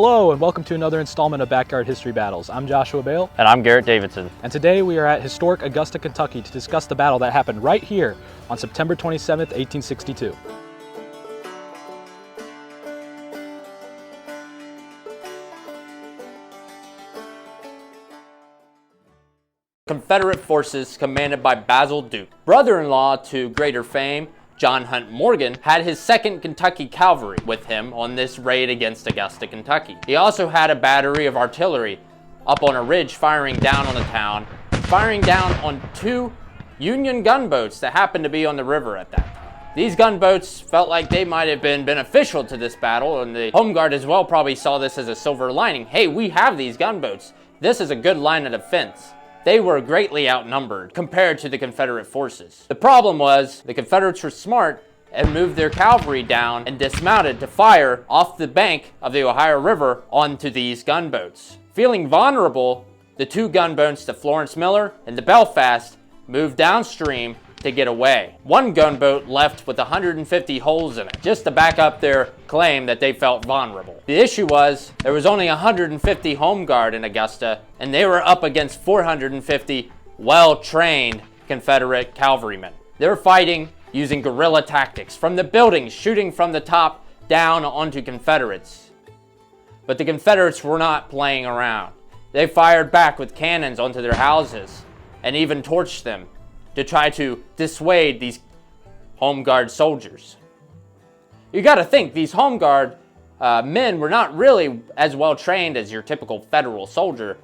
Hello and welcome to another installment of Backyard History Battles. I'm Joshua Bale. And I'm Garrett Davidson. And today we are at historic Augusta, Kentucky to discuss the battle that happened right here on September 27th, 1862. Confederate forces commanded by Basil Duke, brother-in-law to greater fame, John Hunt Morgan, had his 2nd Kentucky Cavalry with him on this raid against Augusta, Kentucky. He also had a battery of artillery up on a ridge firing down on the town, firing down on 2 Union gunboats that happened to be on the river at that time. These gunboats felt like they might have been beneficial to this battle, and the Home Guard as well probably saw this as a silver lining. Hey, we have these gunboats. This is a good line of defense. They were greatly outnumbered compared to the Confederate forces. The problem was the Confederates were smart and moved their cavalry down and dismounted to fire off the bank of the Ohio River onto these gunboats. Feeling vulnerable, the 2 gunboats, the Florence Miller and the Belfast, moved downstream to get away. One gunboat left with 150 holes in it, just to back up their claim that they felt vulnerable. The issue was there was only 150 Home Guard in Augusta, and they were up against 450 well-trained Confederate cavalrymen. They were fighting using guerrilla tactics, from the buildings, shooting from the top down onto Confederates. But the Confederates were not playing around. They fired back with cannons onto their houses and even torched them to try to dissuade these Home Guard soldiers. You got to think, these Home Guard men were not really as well trained as your typical federal soldier.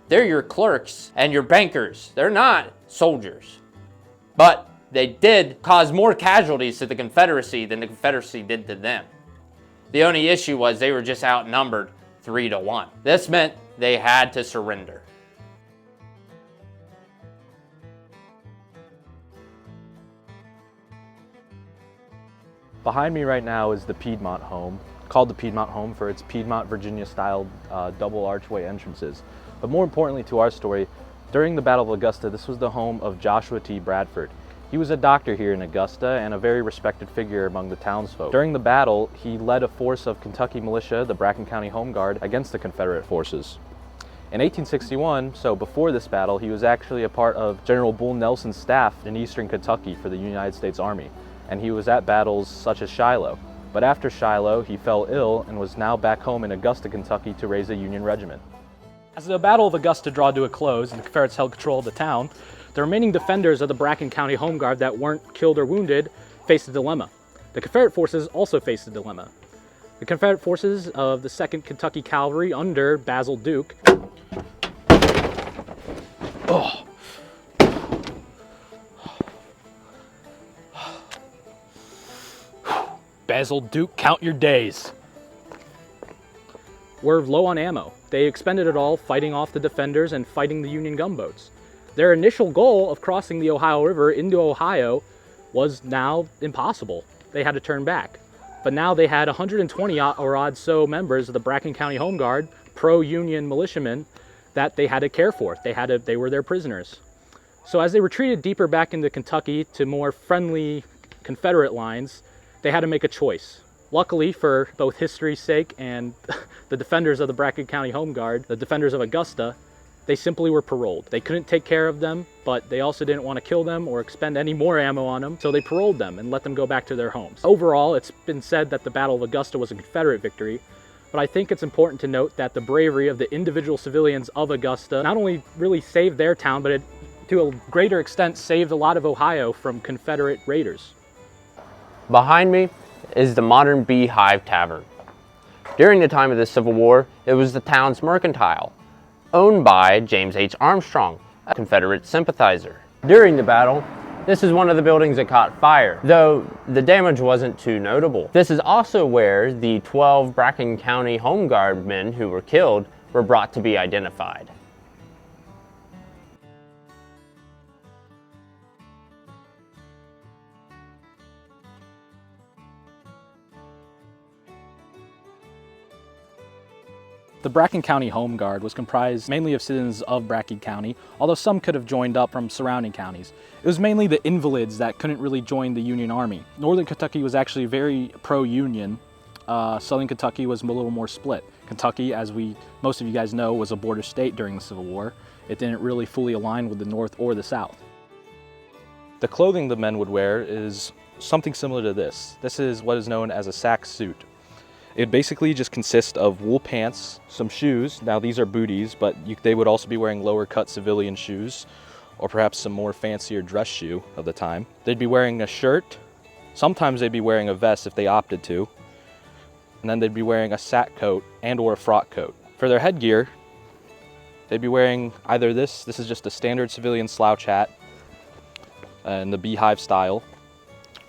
They're your clerks and your bankers. They're not soldiers. But they did cause more casualties to the Confederacy than the Confederacy did to them. The only issue was they were just outnumbered 3-1. This meant they had to surrender. Behind me right now is the Piedmont Home, called the Piedmont Home for its Piedmont, Virginia-styled double archway entrances. But more importantly to our story, during the Battle of Augusta, this was the home of Joshua T. Bradford. He was a doctor here in Augusta and a very respected figure among the townsfolk. During the battle, he led a force of Kentucky militia, the Bracken County Home Guard, against the Confederate forces. In 1861, so before this battle, he was actually a part of General Bull Nelson's staff in eastern Kentucky for the United States Army, and he was at battles such as Shiloh. But after Shiloh, he fell ill and was now back home in Augusta, Kentucky to raise a Union regiment. As the Battle of Augusta drew to a close and the Confederates held control of the town, the remaining defenders of the Bracken County Home Guard that weren't killed or wounded faced a dilemma. The Confederate forces also faced a dilemma. The Confederate forces of the 2nd Kentucky Cavalry under Basil Duke Basil Duke, count your days. Were low on ammo. They expended it all fighting off the defenders and fighting the Union gunboats. Their initial goal of crossing the Ohio River into Ohio was now impossible. They had to turn back. But now they had 120 or odd so members of the Bracken County Home Guard, pro-Union militiamen, that they had to care for. They were their prisoners. So as they retreated deeper back into Kentucky to more friendly Confederate lines, they had to make a choice. Luckily for both history's sake and the defenders of the Bracken County Home Guard, the defenders of Augusta, they simply were paroled. They couldn't take care of them, but they also didn't want to kill them or expend any more ammo on them, so they paroled them and let them go back to their homes. Overall, it's been said that the Battle of Augusta was a Confederate victory, but I think it's important to note that the bravery of the individual civilians of Augusta not only really saved their town, but it, to a greater extent, saved a lot of Ohio from Confederate raiders. Behind me is the modern Beehive Tavern. During the time of the Civil War, it was the town's mercantile, owned by James H. Armstrong, a Confederate sympathizer. During the battle, this is one of the buildings that caught fire, though the damage wasn't too notable. This is also where the 12 Bracken County Home Guard men who were killed were brought to be identified. The Bracken County Home Guard was comprised mainly of citizens of Bracken County, although some could have joined up from surrounding counties. It was mainly the invalids that couldn't really join the Union Army. Northern Kentucky was actually very pro-Union, Southern Kentucky was a little more split. Kentucky, as most of you guys know, was a border state during the Civil War. It didn't really fully align with the North or the South. The clothing the men would wear is something similar to this. This is what is known as a sack suit. It basically just consists of wool pants, some shoes. Now these are booties, but they would also be wearing lower cut civilian shoes, or perhaps some more fancier dress shoe of the time. They'd be wearing a shirt. Sometimes they'd be wearing a vest if they opted to. And then they'd be wearing a sack coat and or a frock coat. For their headgear, they'd be wearing either this is just a standard civilian slouch hat in the beehive style,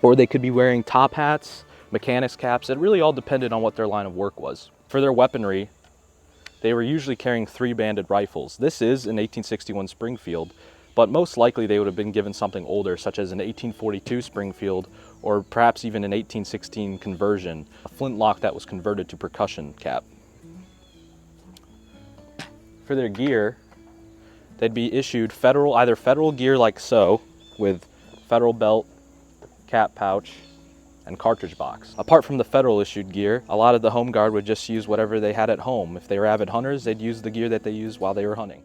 or they could be wearing top hats, mechanics caps. It really all depended on what their line of work was. For their weaponry, they were usually carrying 3-banded rifles. This is an 1861 Springfield, but most likely they would have been given something older, such as an 1842 Springfield, or perhaps even an 1816 conversion, a flintlock that was converted to percussion cap. For their gear, they'd be issued either federal gear like so, with federal belt, cap pouch, and cartridge box. Apart from the federal issued gear, a lot of the home guard would just use whatever they had at home. If they were avid hunters, they'd use the gear that they used while they were hunting.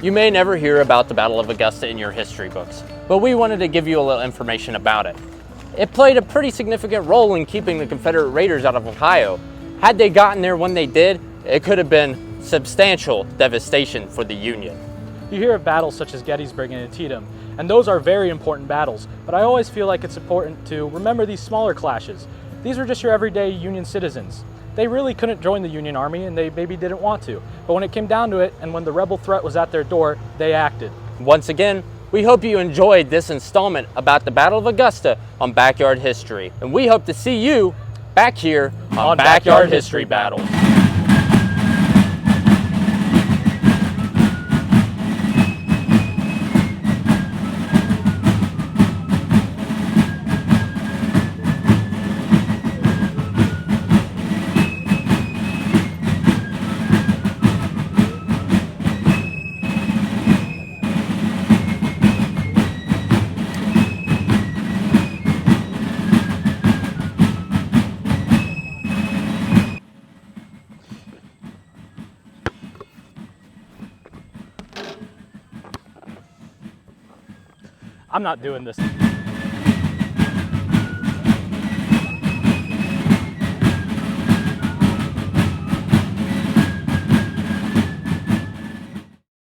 You may never hear about the Battle of Augusta in your history books, but we wanted to give you a little information about it. It played a pretty significant role in keeping the Confederate raiders out of Ohio. Had they gotten there when they did, it could have been substantial devastation for the Union. You hear of battles such as Gettysburg and Antietam, and those are very important battles, but I always feel like it's important to remember these smaller clashes. These were just your everyday Union citizens. They really couldn't join the Union Army, and they maybe didn't want to. But when it came down to it, and when the rebel threat was at their door, they acted. Once again, we hope you enjoyed this installment about the Battle of Augusta on Backyard History, and we hope to see you back here on Backyard History Battle. I'm not doing this.